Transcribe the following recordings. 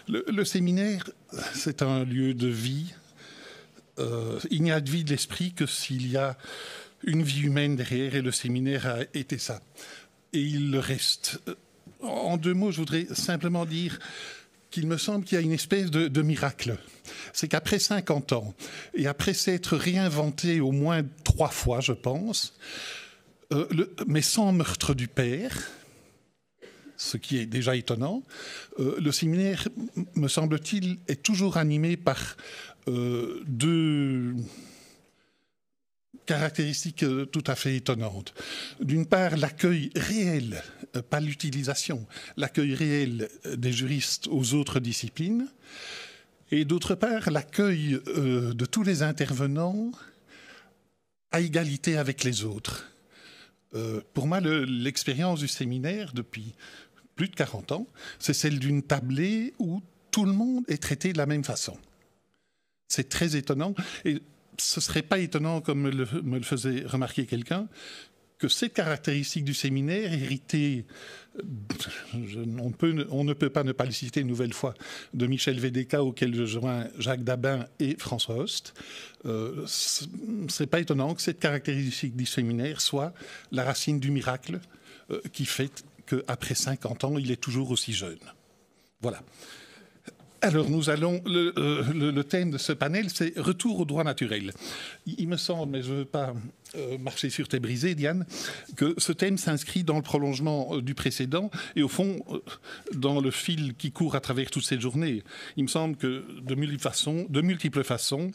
Le séminaire, c'est un lieu de vie. Il n'y a de vie de l'esprit que s'il y a une vie humaine derrière, et le séminaire a été ça. Et il le reste. En 2 mots, je voudrais simplement dire qu'il me semble qu'il y a une espèce de miracle. C'est qu'après 50 ans, et après s'être réinventé au moins 3 fois, je pense, mais sans meurtre du père, ce qui est déjà étonnant, le séminaire, me semble-t-il, est toujours animé par 2 caractéristiques tout à fait étonnantes. D'une part, l'accueil réel, pas l'utilisation, l'accueil réel des juristes aux autres disciplines, et d'autre part, l'accueil de tous les intervenants à égalité avec les autres. Pour moi, l'expérience du séminaire, depuis plus de 40 ans, c'est celle d'une tablée où tout le monde est traité de la même façon. C'est très étonnant, et ce ne serait pas étonnant, comme me le faisait remarquer quelqu'un, que ces caractéristiques du séminaire, héritées, on ne peut pas ne pas le citer une nouvelle fois, de Michel Védéka, auquel je joins Jacques Dabin et François Host, ce n'est pas étonnant que cette caractéristique du séminaire soit la racine du miracle qui fait qu'après 50 ans, il est toujours aussi jeune. Voilà. Alors, nous allons. Le thème de ce panel, c'est retour au droit naturel. Il me semble, mais je ne veux pas marcher sur tes brisées, Diane, que ce thème s'inscrit dans le prolongement du précédent et, au fond, dans le fil qui court à travers toute cette journée. Il me semble que de multiples façons,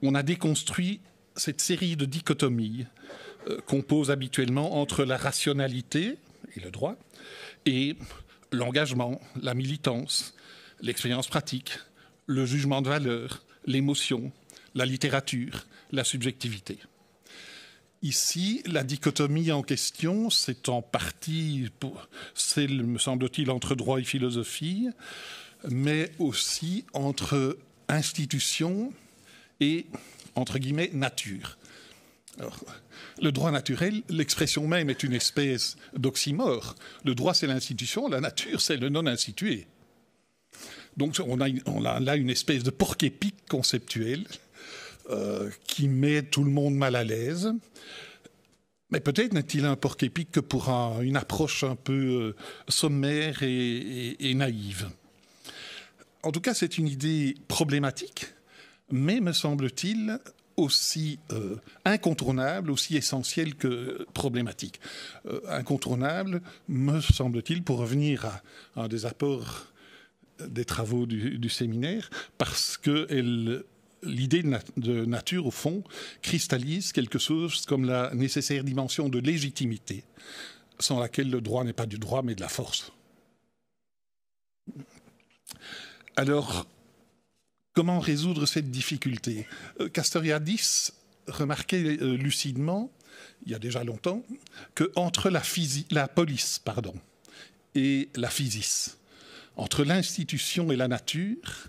on a déconstruit cette série de dichotomies qu'on pose habituellement entre la rationalité et le droit et l'engagement, la militance, l'expérience pratique, le jugement de valeur, l'émotion, la littérature, la subjectivité. Ici, la dichotomie en question, c'est en partie, me semble-t-il, entre droit et philosophie, mais aussi entre institution et, entre guillemets, nature. Alors, le droit naturel, l'expression même est une espèce d'oxymore. Le droit, c'est l'institution, la nature, c'est le non-institué. Donc on a là une espèce de porc-épic conceptuel qui met tout le monde mal à l'aise. Mais peut-être n'est-il un porc-épic que pour une approche un peu sommaire et naïve. En tout cas, c'est une idée problématique, mais me semble-t-il aussi incontournable, aussi essentielle que problématique. Incontournable, me semble-t-il, pour revenir à un des apports des travaux du séminaire, parce que l'idée de nature, au fond, cristallise quelque chose comme la nécessaire dimension de légitimité, sans laquelle le droit n'est pas du droit, mais de la force. Alors, comment résoudre cette difficulté ? Castoriadis remarquait lucidement, il y a déjà longtemps, qu'entre la police et la physis, entre l'institution et la nature,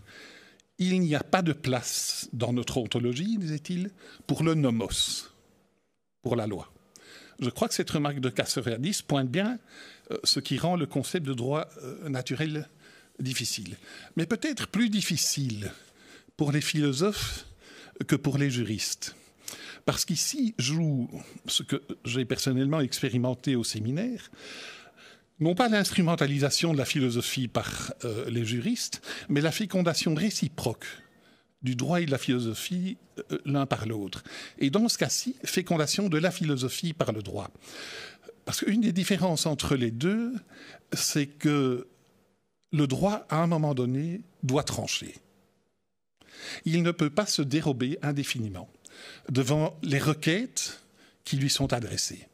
il n'y a pas de place dans notre ontologie, disait-il, pour le nomos, pour la loi. Je crois que cette remarque de Castoriadis pointe bien ce qui rend le concept de droit naturel difficile. Mais peut-être plus difficile pour les philosophes que pour les juristes. Parce qu'ici joue ce que j'ai personnellement expérimenté au séminaire, non pas l'instrumentalisation de la philosophie par les juristes, mais la fécondation réciproque du droit et de la philosophie l'un par l'autre. Et dans ce cas-ci, fécondation de la philosophie par le droit. Parce qu'une des différences entre les deux, c'est que le droit, à un moment donné, doit trancher. Il ne peut pas se dérober indéfiniment devant les requêtes qui lui sont adressées.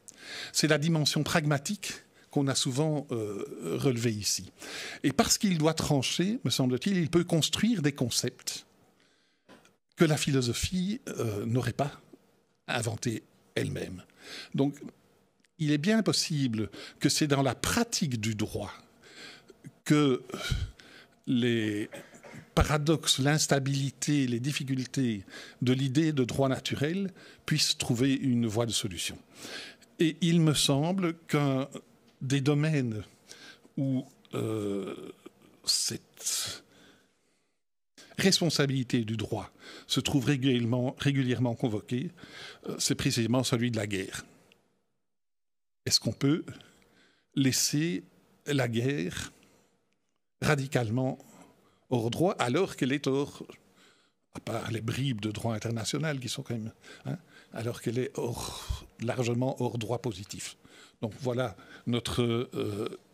C'est la dimension pragmatique qu'on a souvent relevé ici. Et parce qu'il doit trancher, me semble-t-il, il peut construire des concepts que la philosophie n'aurait pas inventés elle-même. Donc, il est bien possible que c'est dans la pratique du droit que les paradoxes, l'instabilité, les difficultés de l'idée de droit naturel puissent trouver une voie de solution. Et il me semble qu'un des domaines où cette responsabilité du droit se trouve régulièrement convoquée, c'est précisément celui de la guerre. Est-ce qu'on peut laisser la guerre radicalement hors droit alors qu'elle est hors, à part les bribes de droit international qui sont quand même, alors qu'elle est largement hors droit positif. Donc voilà notre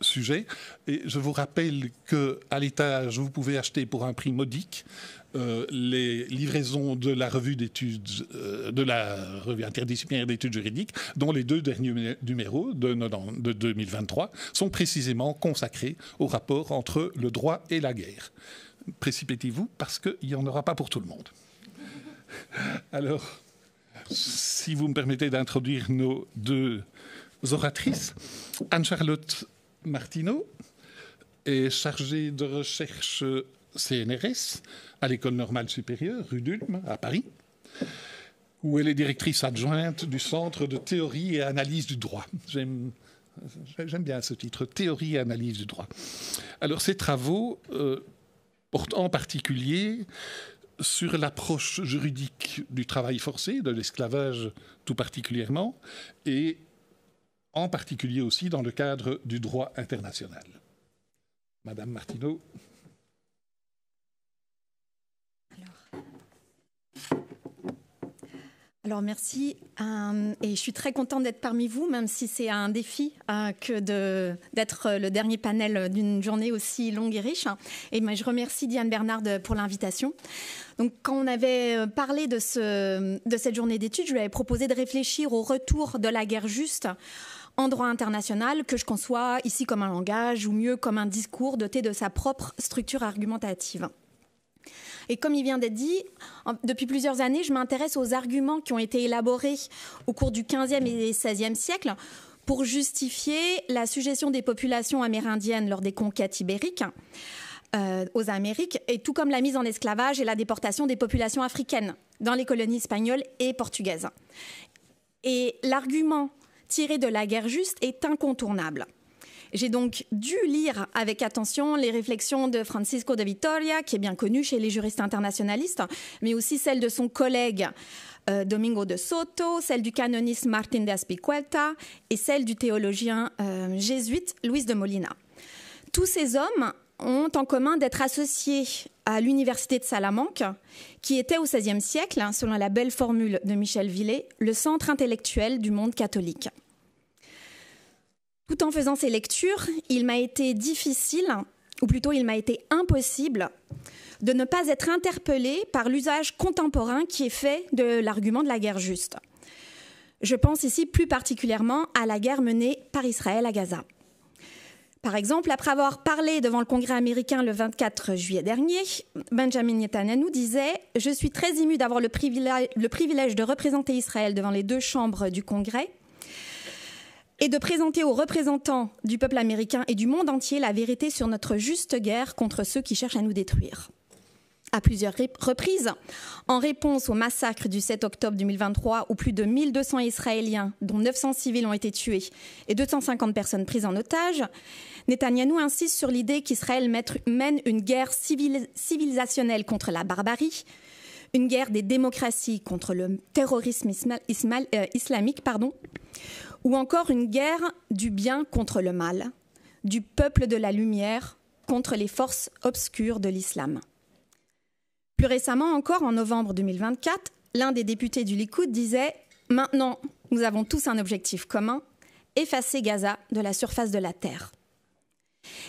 sujet. Et je vous rappelle qu'à l'étage, vous pouvez acheter pour un prix modique les livraisons de la revue d'études, de la revue interdisciplinaire d'études juridiques, dont les 2 derniers numéros de 2023 sont précisément consacrés au rapport entre le droit et la guerre. Précipitez-vous parce qu'il n'y en aura pas pour tout le monde. Alors, si vous me permettez d'introduire nos 2 oratrices, Anne-Charlotte Martineau est chargée de recherche CNRS à l'École normale supérieure, rue d'Ulm, à Paris, où elle est directrice adjointe du Centre de théorie et analyse du droit. J'aime bien ce titre, théorie et analyse du droit. Alors, ces travaux portent en particulier sur l'approche juridique du travail forcé, de l'esclavage tout particulièrement, et en particulier aussi dans le cadre du droit international. Madame Martineau. Alors merci, et je suis très contente d'être parmi vous, même si c'est un défi que d'être le dernier panel d'une journée aussi longue et riche. Et je remercie Diane Bernard pour l'invitation. Donc, quand on avait parlé de cette journée d'études, je lui avais proposé de réfléchir au retour de la guerre juste en droit international, que je conçois ici comme un langage, ou mieux comme un discours doté de sa propre structure argumentative. Et comme il vient d'être dit, depuis plusieurs années, je m'intéresse aux arguments qui ont été élaborés au cours du XVe et XVIe siècle pour justifier la suggestion des populations amérindiennes lors des conquêtes ibériques aux Amériques, et tout comme la mise en esclavage et la déportation des populations africaines dans les colonies espagnoles et portugaises. Et l'argument tiré de la guerre juste est incontournable. J'ai donc dû lire avec attention les réflexions de Francisco de Vitoria, qui est bien connu chez les juristes internationalistes, mais aussi celles de son collègue Domingo de Soto, celle du canoniste Martín de Azpilicueta et celle du théologien jésuite Luis de Molina. Tous ces hommes ont en commun d'être associés à l'université de Salamanque, qui était au XVIe siècle, selon la belle formule de Michel Villet, le centre intellectuel du monde catholique. Tout en faisant ces lectures, il m'a été difficile, ou plutôt il m'a été impossible, de ne pas être interpellé par l'usage contemporain qui est fait de l'argument de la guerre juste. Je pense ici plus particulièrement à la guerre menée par Israël à Gaza. Par exemple, après avoir parlé devant le Congrès américain le 24 juillet dernier, Benjamin Netanyahu disait « Je suis très ému d'avoir le privilège de représenter Israël devant les 2 chambres du Congrès et de présenter aux représentants du peuple américain et du monde entier la vérité sur notre juste guerre contre ceux qui cherchent à nous détruire. » À plusieurs reprises, en réponse au massacre du 7 octobre 2023, où plus de 1200 Israéliens, dont 900 civils, ont été tués et 250 personnes prises en otage, Netanyahou insiste sur l'idée qu'Israël mène une guerre civilisationnelle contre la barbarie, une guerre des démocraties contre le terrorisme islamique, ou encore une guerre du bien contre le mal, du peuple de la lumière contre les forces obscures de l'islam. Plus récemment encore, en novembre 2024, l'un des députés du Likoud disait « Maintenant, nous avons tous un objectif commun, effacer Gaza de la surface de la terre ».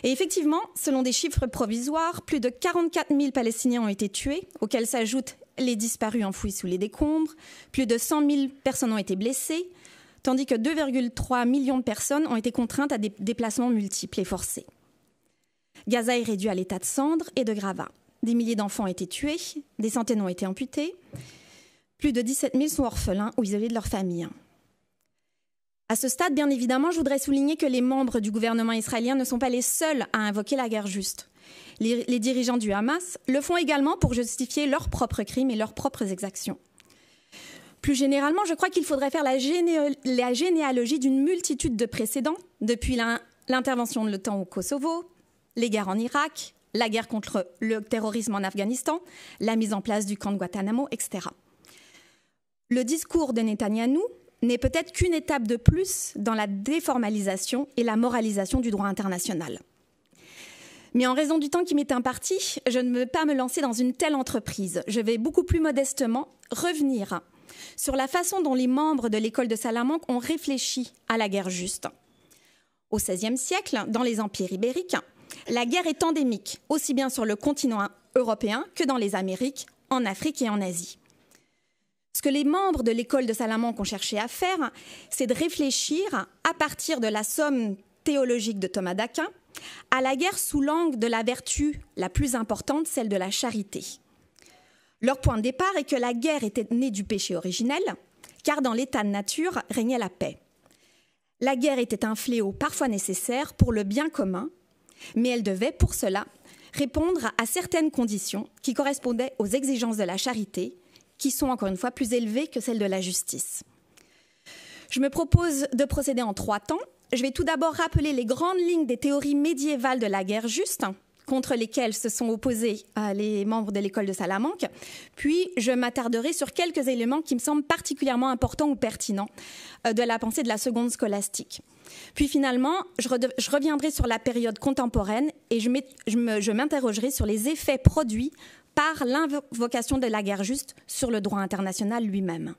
Et effectivement, selon des chiffres provisoires, plus de 44 000 Palestiniens ont été tués, auxquels s'ajoutent les disparus enfouis sous les décombres, plus de 100 000 personnes ont été blessées, tandis que 2,3 millions de personnes ont été contraintes à des déplacements multiples et forcés. Gaza est réduit à l'état de cendres et de gravats. Des milliers d'enfants ont été tués, des centaines ont été amputés, plus de 17 000 sont orphelins ou isolés de leur famille. À ce stade, bien évidemment, je voudrais souligner que les membres du gouvernement israélien ne sont pas les seuls à invoquer la guerre juste. Les dirigeants du Hamas le font également pour justifier leurs propres crimes et leurs propres exactions. Plus généralement, je crois qu'il faudrait faire la généalogie d'une multitude de précédents, depuis l'intervention de l'OTAN au Kosovo, les guerres en Irak, la guerre contre le terrorisme en Afghanistan, la mise en place du camp de Guantanamo, etc. Le discours de Netanyahou n'est peut-être qu'une étape de plus dans la déformalisation et la moralisation du droit international. Mais en raison du temps qui m'est imparti, je ne veux pas me lancer dans une telle entreprise. Je vais beaucoup plus modestement revenir sur la façon dont les membres de l'école de Salamanque ont réfléchi à la guerre juste. Au XVIe siècle, dans les empires ibériques, la guerre est endémique, aussi bien sur le continent européen que dans les Amériques, en Afrique et en Asie. Ce que les membres de l'école de Salamanque ont cherché à faire, c'est de réfléchir, à partir de la somme théologique de Thomas d'Aquin, à la guerre sous l'angle de la vertu la plus importante, celle de la charité. Leur point de départ est que la guerre était née du péché originel, car dans l'état de nature régnait la paix. La guerre était un fléau parfois nécessaire pour le bien commun, mais elle devait, pour cela, répondre à certaines conditions qui correspondaient aux exigences de la charité, qui sont encore une fois plus élevées que celles de la justice. Je me propose de procéder en 3 temps. Je vais tout d'abord rappeler les grandes lignes des théories médiévales de la guerre juste, contre lesquelles se sont opposés les membres de l'école de Salamanque. Puis, je m'attarderai sur quelques éléments qui me semblent particulièrement importants ou pertinents de la pensée de la seconde scolastique. Puis finalement, je reviendrai sur la période contemporaine et je m'interrogerai sur les effets produits par l'invocation de la guerre juste sur le droit international lui-même.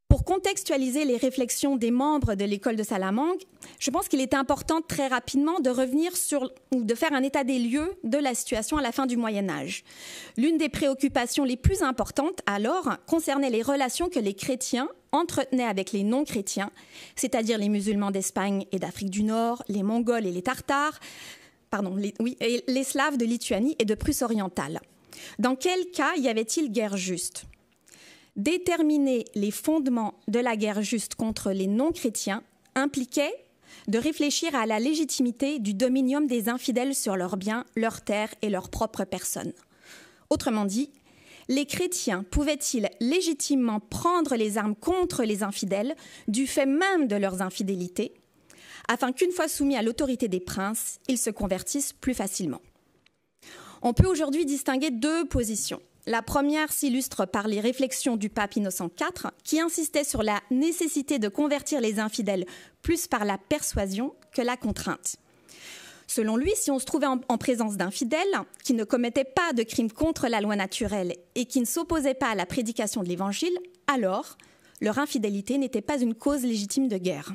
Pour contextualiser les réflexions des membres de l'école de Salamanque, je pense qu'il est important très rapidement de revenir sur ou de faire un état des lieux de la situation à la fin du Moyen-Âge. L'une des préoccupations les plus importantes alors concernait les relations que les chrétiens entretenaient avec les non-chrétiens, c'est-à-dire les musulmans d'Espagne et d'Afrique du Nord, les Mongols et les Tartares, et les Slaves de Lituanie et de Prusse orientale. Dans quel cas y avait-il guerre juste ? Déterminer les fondements de la guerre juste contre les non-chrétiens impliquait de réfléchir à la légitimité du dominium des infidèles sur leurs biens, leurs terres et leurs propres personnes. Autrement dit, les chrétiens pouvaient-ils légitimement prendre les armes contre les infidèles du fait même de leurs infidélités, afin qu'une fois soumis à l'autorité des princes, ils se convertissent plus facilement. On peut aujourd'hui distinguer 2 positions. La première s'illustre par les réflexions du pape Innocent IV, qui insistait sur la nécessité de convertir les infidèles plus par la persuasion que la contrainte. Selon lui, si on se trouvait en présence d'infidèles qui ne commettaient pas de crimes contre la loi naturelle et qui ne s'opposaient pas à la prédication de l'Évangile, alors leur infidélité n'était pas une cause légitime de guerre.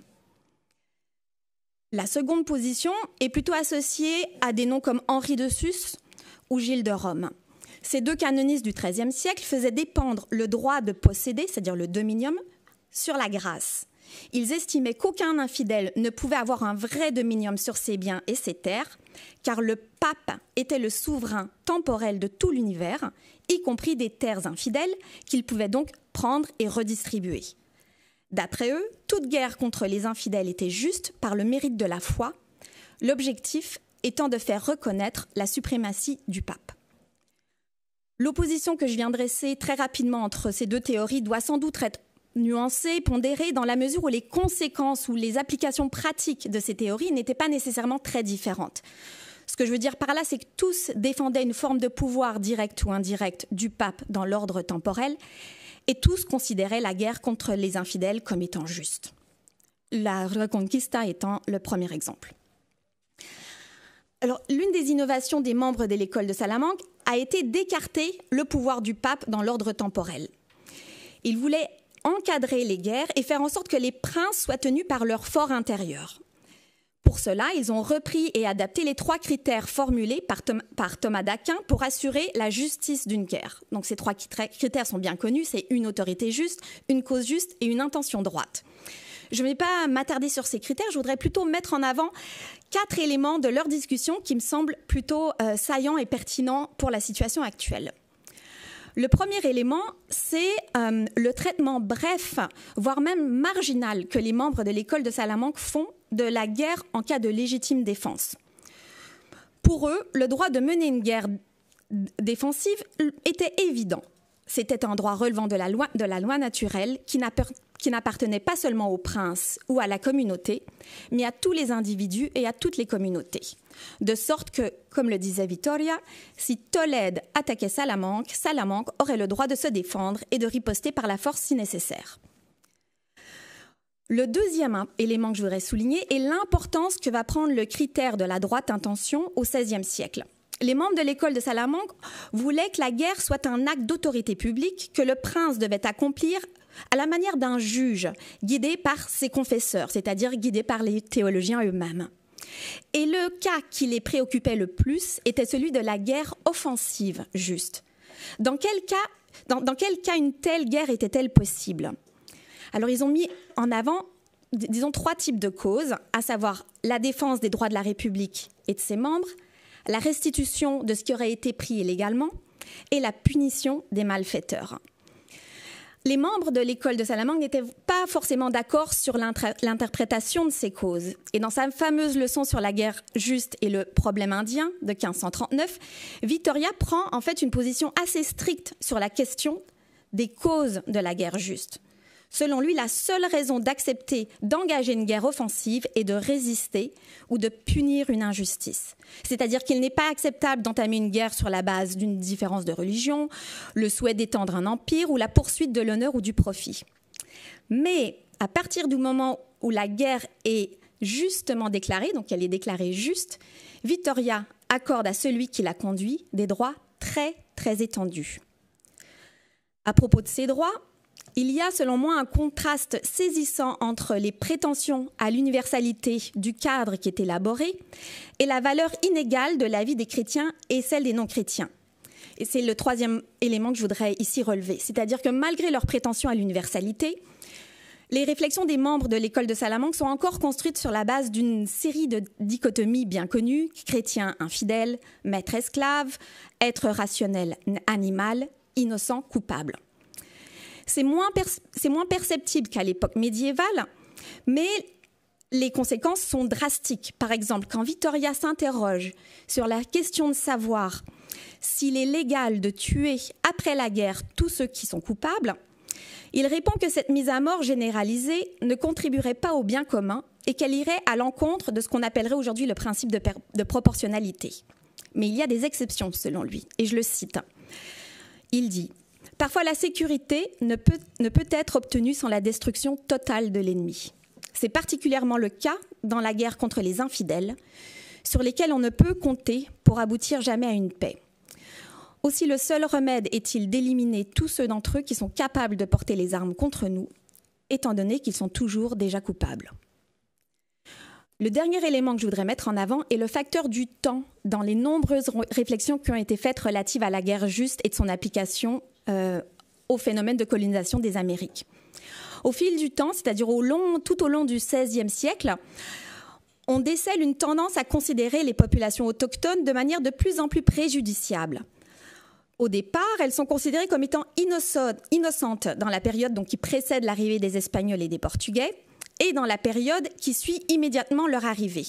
La seconde position est plutôt associée à des noms comme Henri de Sus ou Gilles de Rome. Ces 2 canonistes du XIIIe siècle faisaient dépendre le droit de posséder, c'est-à-dire le dominium, sur la grâce. Ils estimaient qu'aucun infidèle ne pouvait avoir un vrai dominium sur ses biens et ses terres, car le pape était le souverain temporel de tout l'univers, y compris des terres infidèles, qu'il pouvait donc prendre et redistribuer. D'après eux, toute guerre contre les infidèles était juste par le mérite de la foi, l'objectif étant de faire reconnaître la suprématie du pape. L'opposition que je viens de dresser très rapidement entre ces 2 théories doit sans doute être nuancée, pondérée, dans la mesure où les conséquences ou les applications pratiques de ces théories n'étaient pas nécessairement très différentes. Ce que je veux dire par là, c'est que tous défendaient une forme de pouvoir direct ou indirect du pape dans l'ordre temporel, et tous considéraient la guerre contre les infidèles comme étant juste. La Reconquista étant le premier exemple. Alors, l'une des innovations des membres de l'école de Salamanque a été d'écarter le pouvoir du pape dans l'ordre temporel. Ils voulaient encadrer les guerres et faire en sorte que les princes soient tenus par leur fort intérieur. Pour cela, ils ont repris et adapté les 3 critères formulés par Thomas d'Aquin pour assurer la justice d'une guerre. Donc ces 3 critères sont bien connus, c'est une autorité juste, une cause juste et une intention droite. Je ne vais pas m'attarder sur ces critères, je voudrais plutôt mettre en avant 4 éléments de leur discussion qui me semblent plutôt saillants et pertinents pour la situation actuelle. Le premier élément, c'est le traitement bref, voire même marginal, que les membres de l'école de Salamanque font de la guerre en cas de légitime défense. Pour eux, le droit de mener une guerre défensive était évident. C'était un droit relevant de la loi naturelle qui qui n'appartenait pas seulement au prince ou à la communauté, mais à tous les individus et à toutes les communautés. De sorte que, comme le disait Vittoria, si Tolède attaquait Salamanque, Salamanque aurait le droit de se défendre et de riposter par la force si nécessaire. Le deuxième élément que je voudrais souligner est l'importance que va prendre le critère de la droite intention au XVIe siècle. Les membres de l'école de Salamanque voulaient que la guerre soit un acte d'autorité publique que le prince devait accomplir à la manière d'un juge, guidé par ses confesseurs, c'est-à-dire guidé par les théologiens eux-mêmes. Et le cas qui les préoccupait le plus était celui de la guerre offensive juste. Dans quel cas une telle guerre était-elle possible ? Alors ils ont mis en avant, disons, 3 types de causes, à savoir la défense des droits de la République et de ses membres, la restitution de ce qui aurait été pris illégalement et la punition des malfaiteurs. Les membres de l'école de Salamanque n'étaient pas forcément d'accord sur l'interprétation de ces causes. Et dans sa fameuse leçon sur la guerre juste et le problème indien de 1539, Vittoria prend en fait une position assez stricte sur la question des causes de la guerre juste. Selon lui, la seule raison d'accepter d'engager une guerre offensive est de résister ou de punir une injustice. C'est-à-dire qu'il n'est pas acceptable d'entamer une guerre sur la base d'une différence de religion, le souhait d'étendre un empire ou la poursuite de l'honneur ou du profit. Mais à partir du moment où la guerre est justement déclarée, donc elle est déclarée juste, Vittoria accorde à celui qui la conduit des droits très, très étendus. À propos de ces droits, il y a, selon moi, un contraste saisissant entre les prétentions à l'universalité du cadre qui est élaboré et la valeur inégale de la vie des chrétiens et celle des non-chrétiens. Et c'est le troisième élément que je voudrais ici relever. C'est-à-dire que malgré leurs prétentions à l'universalité, les réflexions des membres de l'école de Salamanque sont encore construites sur la base d'une série de dichotomies bien connues, chrétien infidèle, maître esclave, être rationnel animal, innocent coupable. C'est moins perceptible qu'à l'époque médiévale, mais les conséquences sont drastiques. Par exemple, quand Vittoria s'interroge sur la question de savoir s'il est légal de tuer après la guerre tous ceux qui sont coupables, il répond que cette mise à mort généralisée ne contribuerait pas au bien commun et qu'elle irait à l'encontre de ce qu'on appellerait aujourd'hui le principe de proportionnalité. Mais il y a des exceptions selon lui, et je le cite. Il dit « Parfois la sécurité ne peut être obtenue sans la destruction totale de l'ennemi. C'est particulièrement le cas dans la guerre contre les infidèles, sur lesquels on ne peut compter pour aboutir jamais à une paix. Aussi le seul remède est-il d'éliminer tous ceux d'entre eux qui sont capables de porter les armes contre nous, étant donné qu'ils sont toujours déjà coupables. » Le dernier élément que je voudrais mettre en avant est le facteur du temps dans les nombreuses réflexions qui ont été faites relatives à la guerre juste et de son application au phénomène de colonisation des Amériques. Au fil du temps, c'est-à-dire tout au long du XVIe siècle, on décèle une tendance à considérer les populations autochtones de manière de plus en plus préjudiciable. Au départ, elles sont considérées comme étant innocentes dans la période qui précède l'arrivée des Espagnols et des Portugais et dans la période qui suit immédiatement leur arrivée.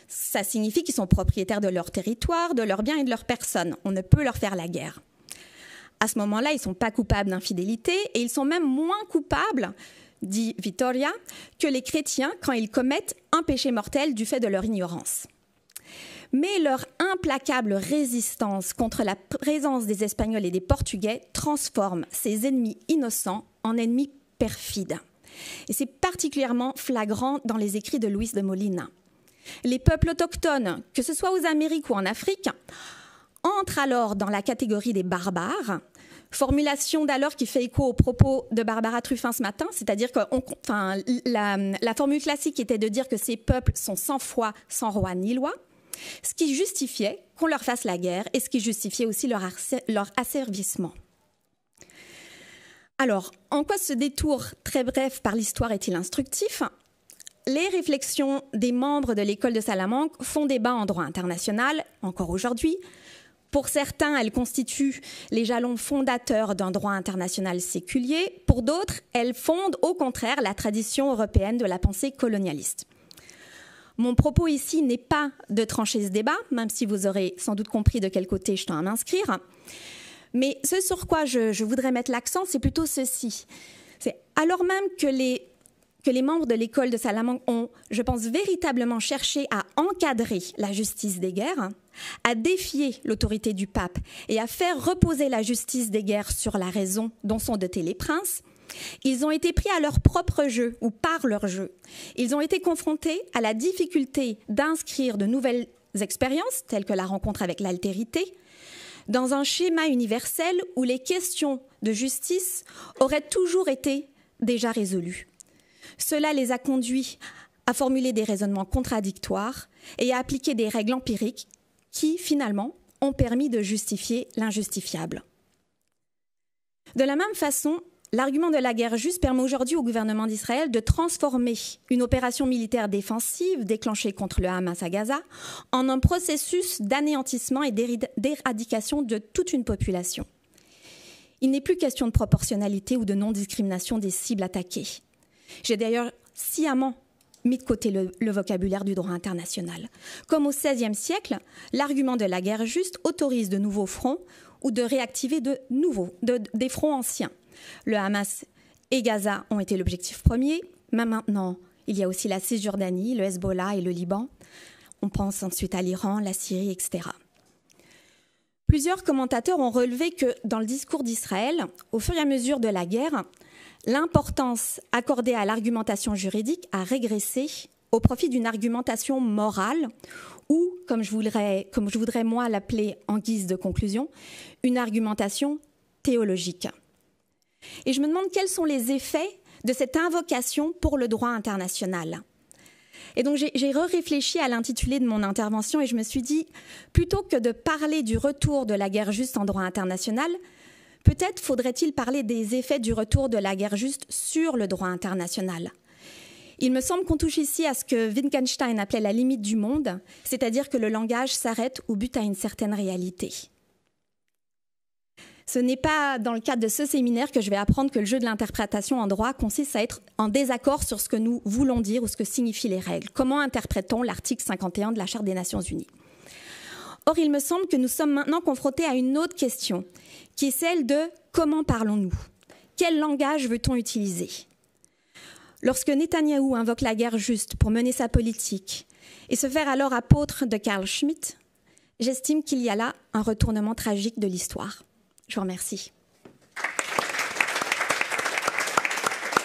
Ça signifie qu'ils sont propriétaires de leur territoire, de leurs biens et de leurs personnes. On ne peut leur faire la guerre. À ce moment-là, ils ne sont pas coupables d'infidélité et ils sont même moins coupables, dit Vittoria, que les chrétiens quand ils commettent un péché mortel du fait de leur ignorance. Mais leur implacable résistance contre la présence des Espagnols et des Portugais transforme ces ennemis innocents en ennemis perfides. Et c'est particulièrement flagrant dans les écrits de Luis de Molina. Les peuples autochtones, que ce soit aux Amériques ou en Afrique, entrent alors dans la catégorie des barbares, formulation d'alors qui fait écho aux propos de Barbara Truffin ce matin, c'est-à-dire que la formule classique était de dire que ces peuples sont sans foi, sans roi ni loi, ce qui justifiait qu'on leur fasse la guerre et ce qui justifiait aussi leur asservissement. Alors, en quoi ce détour très bref par l'histoire est-il instructif ? Les réflexions des membres de l'école de Salamanque font débat en droit international, encore aujourd'hui. Pour certains, elles constituent les jalons fondateurs d'un droit international séculier. Pour d'autres, elles fondent au contraire la tradition européenne de la pensée colonialiste. Mon propos ici n'est pas de trancher ce débat, même si vous aurez sans doute compris de quel côté je tends à m'inscrire. Mais ce sur quoi je voudrais mettre l'accent, c'est plutôt ceci. C'est alors même que les membres de l'école de Salamanque ont, je pense, véritablement cherché à encadrer la justice des guerres, à défier l'autorité du pape et à faire reposer la justice des guerres sur la raison dont sont dotés les princes, ils ont été pris à leur propre jeu ou par leur jeu. Ils ont été confrontés à la difficulté d'inscrire de nouvelles expériences, telles que la rencontre avec l'altérité, dans un schéma universel où les questions de justice auraient toujours été déjà résolues. Cela les a conduits à formuler des raisonnements contradictoires et à appliquer des règles empiriques qui, finalement, ont permis de justifier l'injustifiable. De la même façon, l'argument de la guerre juste permet aujourd'hui au gouvernement d'Israël de transformer une opération militaire défensive déclenchée contre le Hamas à Gaza en un processus d'anéantissement et d'éradication de toute une population. Il n'est plus question de proportionnalité ou de non-discrimination des cibles attaquées. J'ai d'ailleurs sciemment mis de côté le vocabulaire du droit international. Comme au XVIe siècle, l'argument de la guerre juste autorise de nouveaux fronts ou de réactiver des fronts anciens. Le Hamas et Gaza ont été l'objectif premier, mais maintenant, il y a aussi la Cisjordanie, le Hezbollah et le Liban. On pense ensuite à l'Iran, la Syrie, etc. Plusieurs commentateurs ont relevé que dans le discours d'Israël, au fur et à mesure de la guerre, l'importance accordée à l'argumentation juridique a régressé au profit d'une argumentation morale ou, comme je voudrais moi l'appeler en guise de conclusion, une argumentation théologique. Et je me demande quels sont les effets de cette invocation pour le droit international. Et donc j'ai réfléchi à l'intitulé de mon intervention et je me suis dit, plutôt que de parler du retour de la guerre juste en droit international, peut-être faudrait-il parler des effets du retour de la guerre juste sur le droit international. Il me semble qu'on touche ici à ce que Wittgenstein appelait la limite du monde, c'est-à-dire que le langage s'arrête ou bute à une certaine réalité. Ce n'est pas dans le cadre de ce séminaire que je vais apprendre que le jeu de l'interprétation en droit consiste à être en désaccord sur ce que nous voulons dire ou ce que signifient les règles. Comment interprète-t-on l'article 51 de la Charte des Nations Unies ? Or, il me semble que nous sommes maintenant confrontés à une autre question, qui est celle de comment parlons-nous ? Quel langage veut-on utiliser ? Lorsque Netanyahou invoque la guerre juste pour mener sa politique et se faire alors apôtre de Carl Schmitt, j'estime qu'il y a là un retournement tragique de l'histoire. Je vous remercie.